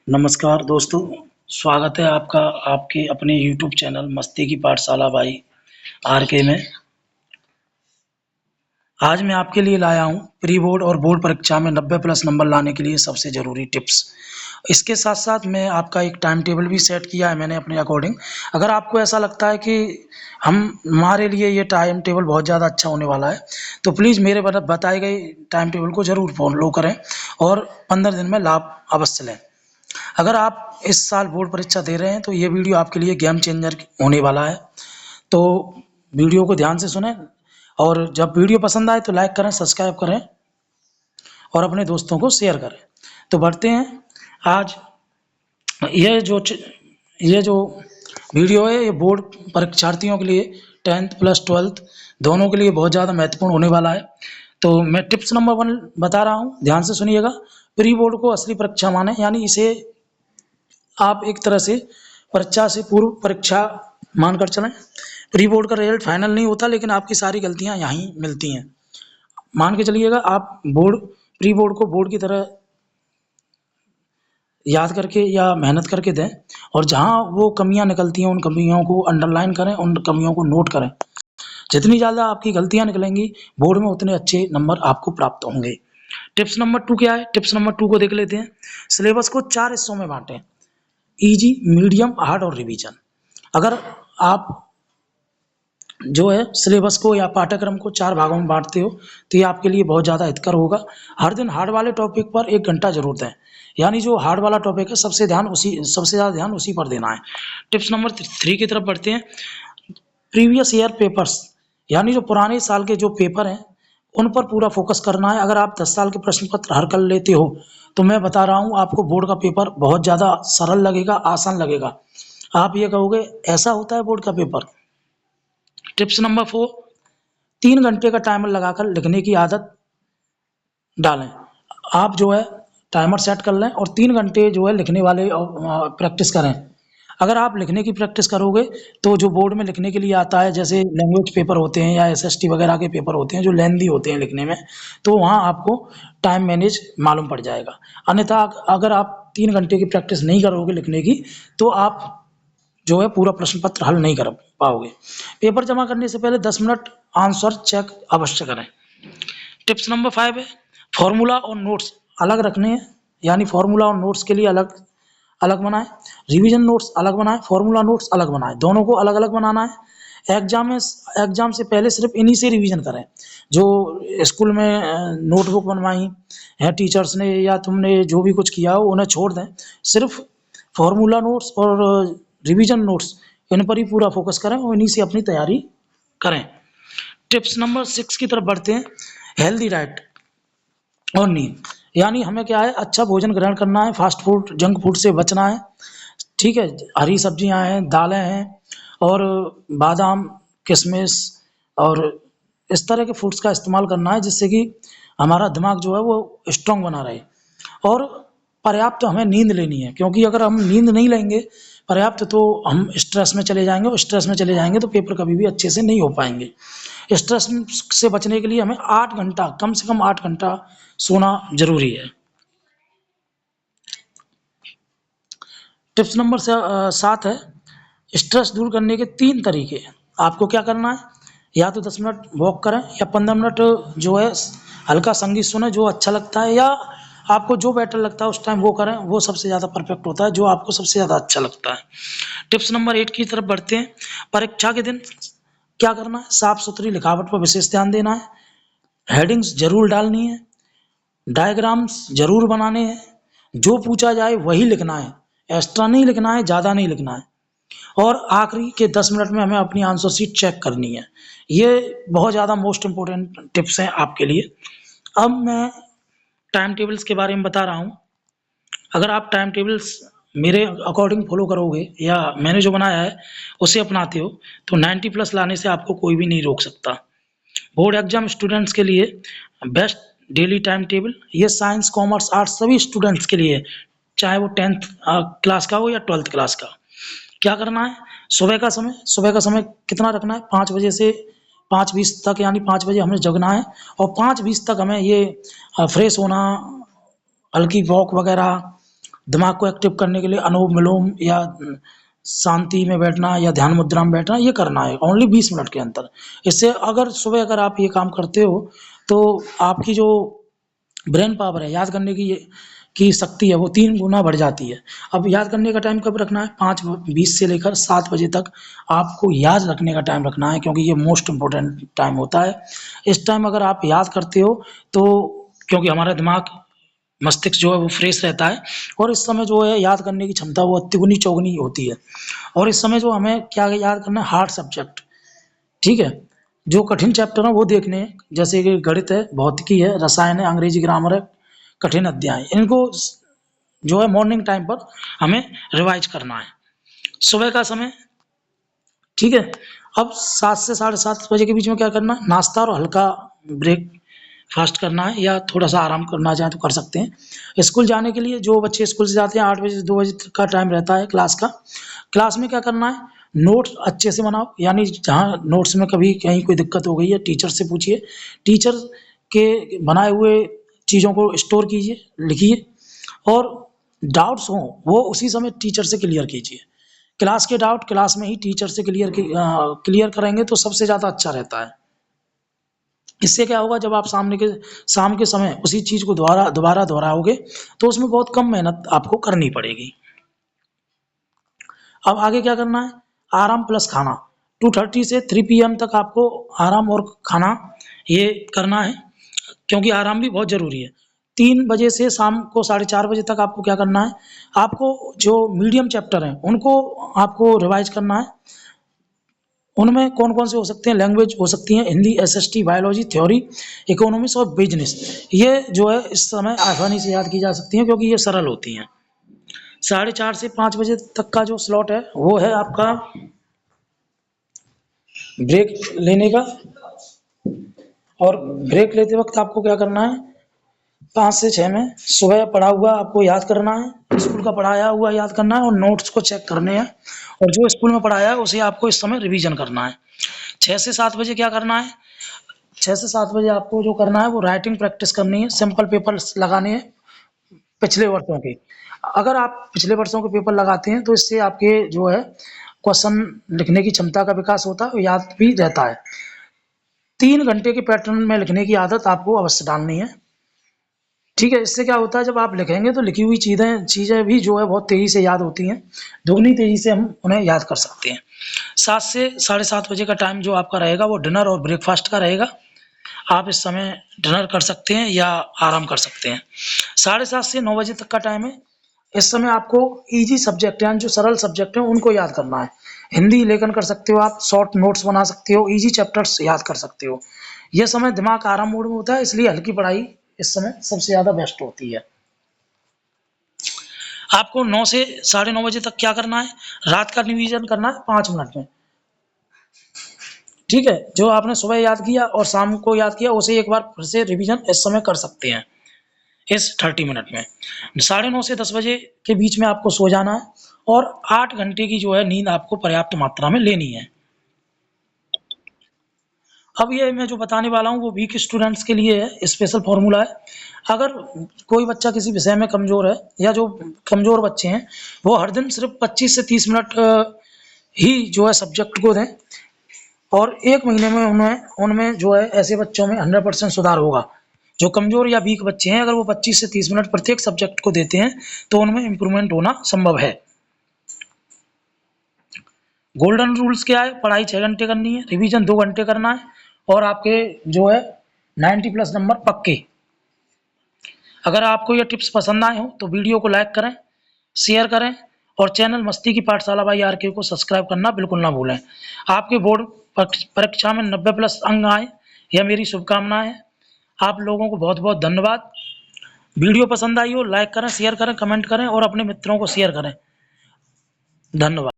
नमस्कार दोस्तों, स्वागत है आपका आपके अपने यूट्यूब चैनल मस्ती की पाठशाला बाई आर.के. में। आज मैं आपके लिए लाया हूँ प्री बोर्ड और बोर्ड परीक्षा में 90 प्लस नंबर लाने के लिए सबसे ज़रूरी टिप्स। इसके साथ-साथ मैं आपका एक टाइम टेबल भी सेट किया है मैंने अपने अकॉर्डिंग। अगर आपको ऐसा लगता है कि हमारे लिए ये टाइम टेबल बहुत ज़्यादा अच्छा होने वाला है, तो प्लीज़ मेरे बताए गए टाइम टेबल को ज़रूर फॉलो करें और 15 दिन में लाभ अवश्य लें। अगर आप इस साल बोर्ड परीक्षा दे रहे हैं तो ये वीडियो आपके लिए गेम चेंजर होने वाला है। तो वीडियो को ध्यान से सुनें और जब वीडियो पसंद आए तो लाइक करें, सब्सक्राइब करें और अपने दोस्तों को शेयर करें। तो बढ़ते हैं। आज ये जो ये जो वीडियो है ये बोर्ड परीक्षार्थियों के लिए 10th प्लस 12th दोनों के लिए बहुत ज़्यादा महत्वपूर्ण होने वाला है। तो मैं टिप्स नंबर 1 बता रहा हूँ, ध्यान से सुनिएगा। प्री बोर्ड को असली परीक्षा माने, यानी इसे आप एक तरह से परीक्षा से पूर्व परीक्षा मानकर चलें। प्री बोर्ड का रिजल्ट फाइनल नहीं होता, लेकिन आपकी सारी गलतियां यहीं मिलती हैं। मान के चलिएगा आप प्री बोर्ड को बोर्ड की तरह याद करके या मेहनत करके दें और जहां वो कमियां निकलती हैं उन कमियों को अंडरलाइन करें, उन कमियों को नोट करें। जितनी ज़्यादा आपकी गलतियां निकलेंगी बोर्ड में उतने अच्छे नंबर आपको प्राप्त होंगे। टिप्स नंबर 2 क्या है? टिप्स नंबर 2 को देख लेते हैं। सिलेबस को 4 हिस्सों में बांटें: ईजी, मीडियम, हार्ड और रिवीजन। अगर आप जो है सिलेबस को या पाठ्यक्रम को 4 भागों में बांटते हो तो ये आपके लिए बहुत ज़्यादा हितकर होगा। हर दिन हार्ड वाले टॉपिक पर 1 घंटा ज़रूर दें, यानी जो हार्ड वाला टॉपिक है सबसे ज़्यादा ध्यान उसी पर देना है। टिप्स नंबर 3 की तरफ बढ़ते हैं। प्रीवियस ईयर पेपर्स, यानी जो पुराने साल के जो पेपर हैं उन पर पूरा फोकस करना है। अगर आप 10 साल के प्रश्न पत्र हल कर लेते हो तो मैं बता रहा हूँ आपको बोर्ड का पेपर बहुत ज़्यादा सरल लगेगा, आसान लगेगा। आप ये कहोगे ऐसा होता है बोर्ड का पेपर। टिप्स नंबर 4, 3 घंटे का टाइमर लगाकर लिखने की आदत डालें। आप जो है टाइमर सेट कर लें और 3 घंटे जो है लिखने वाले प्रैक्टिस करें। अगर आप लिखने की प्रैक्टिस करोगे तो जो बोर्ड में लिखने के लिए आता है, जैसे लैंग्वेज पेपर होते हैं या एसएसटी वगैरह के पेपर होते हैं जो लेंथी होते हैं लिखने में, तो वहाँ आपको टाइम मैनेज मालूम पड़ जाएगा। अन्यथा अगर आप 3 घंटे की प्रैक्टिस नहीं करोगे लिखने की तो आप जो है पूरा प्रश्न पत्र हल नहीं कर पाओगे। पेपर जमा करने से पहले 10 मिनट आंसर चेक अवश्य करें। टिप्स नंबर 5 है फॉर्मूला और नोट्स अलग रखने हैं, यानी फॉर्मूला और नोट्स के लिए अलग अलग बनाएं, रिवीजन नोट्स अलग बनाएं, फॉर्मूला नोट्स अलग बनाएं, दोनों को अलग अलग बनाना है। एग्जाम से पहले सिर्फ इन्हीं से रिवीजन करें जो स्कूल में नोटबुक बनवाई है टीचर्स ने या तुमने जो भी कुछ किया हो उन्हें छोड़ दें। सिर्फ फॉर्मूला नोट्स और रिवीजन नोट्स इन पर ही पूरा फोकस करें और इन्हीं से अपनी तैयारी करें। टिप्स नंबर 6 की तरफ बढ़ते हैं। हेल्दी डाइट और नींद, यानी हमें क्या है अच्छा भोजन ग्रहण करना है, फास्ट फूड जंक फूड से बचना है। ठीक है, हरी सब्जियां हैं, दालें हैं और बादाम, किशमिश और इस तरह के फूड्स का इस्तेमाल करना है जिससे कि हमारा दिमाग जो है वो स्ट्रांग बना रहे। और पर्याप्त हमें नींद लेनी है, क्योंकि अगर हम नींद नहीं लेंगे पर्याप्त तो हम स्ट्रेस में चले जाएंगे और स्ट्रेस में चले जाएंगे तो पेपर कभी भी अच्छे से नहीं हो पाएंगे। स्ट्रेस से बचने के लिए हमें 8 घंटा, कम से कम 8 घंटा सोना जरूरी है। टिप्स नंबर 7 है स्ट्रेस दूर करने के 3 तरीके। आपको क्या करना है, या तो 10 मिनट वॉक करें या 15 मिनट जो है हल्का संगीत सुने जो अच्छा लगता है, या आपको जो बेटर लगता है उस टाइम वो करें, वो सबसे ज़्यादा परफेक्ट होता है जो आपको सबसे ज़्यादा अच्छा लगता है। टिप्स नंबर 8 की तरफ बढ़ते हैं। परीक्षा के दिन क्या करना है, साफ सुथरी लिखावट पर विशेष ध्यान देना है, हेडिंग्स जरूर डालनी है, डायग्राम्स जरूर बनाने हैं, जो पूछा जाए वही लिखना है, एक्स्ट्रा नहीं लिखना है, ज़्यादा नहीं लिखना है, और आखिरी के 10 मिनट में हमें अपनी आंसर शीट चेक करनी है। ये बहुत ज़्यादा मोस्ट इम्पोर्टेंट टिप्स हैं आपके लिए। अब मैं टाइम टेबल्स के बारे में बता रहा हूँ। अगर आप टाइम टेबल्स मेरे अकॉर्डिंग फॉलो करोगे या मैंने जो बनाया है उसे अपनाते हो तो 90 प्लस लाने से आपको कोई भी नहीं रोक सकता। बोर्ड एग्जाम स्टूडेंट्स के लिए बेस्ट डेली टाइम टेबल, ये साइंस कॉमर्स आर्ट्स सभी स्टूडेंट्स के लिए, चाहे वो 10th क्लास का हो या 12th क्लास का। क्या करना है, सुबह का समय कितना रखना है, 5 बजे से 5:20 तक, यानी 5 बजे हमें जगना है और 5:20 तक हमें ये फ्रेश होना, हल्की वॉक वगैरह दिमाग को एक्टिव करने के लिए अनुलोम-विलोम या शांति में बैठना या ध्यान मुद्रा में बैठना, ये करना है ओनली 20 मिनट के अंदर। इससे अगर सुबह अगर आप ये काम करते हो, तो आपकी जो ब्रेन पावर है, याद करने की शक्ति है, वो 3 गुना बढ़ जाती है। अब याद करने का टाइम कब रखना है? 5:20 से लेकर 7 बजे तक आपको याद रखने का टाइम रखना है, क्योंकि ये मोस्ट इम्पोर्टेंट टाइम होता है। इस टाइम अगर आप याद करते हो, तो क्योंकि हमारा दिमाग, मस्तिष्क जो है वो फ्रेश रहता है, और इस समय जो है याद करने की क्षमता वो तिगुनी चौगुनी होती है। और इस समय जो हमें क्या याद करना है? हार्ड सब्जेक्ट, ठीक है? जो कठिन चैप्टर है वो देखने हैं, जैसे कि गणित है, भौतिकी है, रसायन है, अंग्रेजी ग्रामर है, कठिन अध्याय, इनको जो है मॉर्निंग टाइम पर हमें रिवाइज करना है, सुबह का समय, ठीक है? अब 7 से 7:30 बजे के बीच में क्या करना है? नाश्ता और हल्का ब्रेक फास्ट करना है, या थोड़ा-सा आराम करना चाहें तो कर सकते हैं। स्कूल जाने के लिए जो बच्चे स्कूल से जाते हैं 8 बजे से 2 बजे तक का टाइम रहता है क्लास का। क्लास में क्या करना है? नोट्स अच्छे से बनाओ, यानी जहाँ नोट्स में कभी कहीं कोई दिक्कत हो गई है, टीचर से पूछिए। टीचर के बनाए हुए चीज़ों को स्टोर कीजिए, लिखिए, और डाउट्स हों, वो उसी समय टीचर से क्लियर कीजिए। क्लास के डाउट क्लास में ही टीचर से क्लियर करेंगे तो सबसे ज़्यादा अच्छा रहता है। इससे क्या होगा, जब आप शाम के समय उसी चीज़ को दोबारा दोहराओगे, तो उसमें बहुत कम मेहनत आपको करनी पड़ेगी। अब आगे क्या करना है? आराम प्लस खाना। 2:30 से 3 पीएम तक आपको आराम और खाना ये करना है, क्योंकि आराम भी बहुत ज़रूरी है। 3 बजे से शाम को 4:30 बजे तक आपको क्या करना है? आपको जो मीडियम चैप्टर हैं, उनको आपको रिवाइज़ करना है। उनमें कौन-कौन से हो सकते हैं? लैंग्वेज हो सकती हैं, Hindi, SST, biology, theory, economics और बिज़नेस। ये जो है इस समय आसानी से याद की जा सकती हैं, क्योंकि ये सरल होती हैं। 4:30 से 5 बजे तक का जो स्लॉट है, वो है आपका ब्रेक लेने का, और ब्रेक लेते वक़्त आपको क्या करना है? 5 से 6 में सुबह पढ़ा हुआ आपको याद करना है, स्कूल का पढ़ाया हुआ याद करना है, और नोट्स को चेक करने हैं, और जो स्कूल में पढ़ाया है उसे आपको इस समय रिवीजन करना है। 6 से 7 बजे क्या करना है? 6 से 7 बजे आपको जो करना है वो राइटिंग प्रैक्टिस करनी है, सिंपल पेपर्स लगाने हैं पिछले वर्षों के। अगर आप पिछले वर्षों के पेपर लगाते हैं, तो इससे आपके जो है क्वेश्चन लिखने की क्षमता का विकास होता है और याद भी रहता है। 3 घंटे के पैटर्न में लिखने की आदत आपको अवश्य डालनी है, ठीक है? इससे क्या होता है, जब आप लिखेंगे तो लिखी हुई चीज़ें भी जो है बहुत तेज़ी से याद होती हैं, दुगनी तेज़ी से हम उन्हें याद कर सकते हैं। 7 से 7:30 बजे का टाइम जो आपका रहेगा वो डिनर और ब्रेकफ़ास्ट का रहेगा। आप इस समय डिनर कर सकते हैं या आराम कर सकते हैं। 7:30 से 9 बजे तक का टाइम है। इस समय आपको ईज़ी सब्जेक्ट यानी जो सरल सब्जेक्ट हैं उनको याद करना है। हिंदी लेखन कर सकते हो आप, शॉर्ट नोट्स बना सकते हो, ईज़ी चैप्टर्स याद कर सकते हो। ये समय दिमाग आराम मोड में होता है, इसलिए हल्की पढ़ाई इस समय सबसे ज़्यादा बेस्ट होती है। आपको 9 से 9:30 बजे तक क्या करना है? रात का रिवीजन करना है 5 मिनट में। ठीक है? जो आपने सुबह याद किया और शाम को याद किया, उसे एक बार फिर से रिवीजन इस समय कर सकते हैं, इस 30 मिनट में। 9:30 से 10 बजे के बीच में आपको सो जाना है, और 8 घंटे की जो है नींद आपको पर्याप्त मात्रा में लेनी है। अब ये मैं जो बताने वाला हूँ वो वीक स्टूडेंट्स के लिए है, स्पेशल फ़ॉर्मूला है। अगर कोई बच्चा किसी विषय में कमज़ोर है, या जो कमज़ोर बच्चे हैं, वो हर दिन सिर्फ़ 25 से 30 मिनट ही जो है सब्जेक्ट को दें, और 1 महीने में उनमें जो है ऐसे बच्चों में 100% सुधार होगा। जो कमज़ोर या वीक बच्चे हैं, अगर वो 25 से 30 मिनट प्रत्येक सब्जेक्ट को देते हैं, तो उनमें इम्प्रूवमेंट होना संभव है। गोल्डन रूल्स क्या है? पढ़ाई 6 घंटे करनी है, रिवीजन 2 घंटे करना है, और आपके जो है 90+ नंबर पक्के। अगर आपको ये टिप्स पसंद आए हों, तो वीडियो को लाइक करें, शेयर करें, और चैनल मस्ती की पाठशाला बाई आरके को सब्सक्राइब करना बिल्कुल ना भूलें। आपके बोर्ड परीक्षा में 90+ अंक आएँ, यह मेरी शुभकामनाएँ हैं। आप लोगों को बहुत-बहुत धन्यवाद। वीडियो पसंद आई हो लाइक करें, शेयर करें, कमेंट करें, और अपने मित्रों को शेयर करें। धन्यवाद।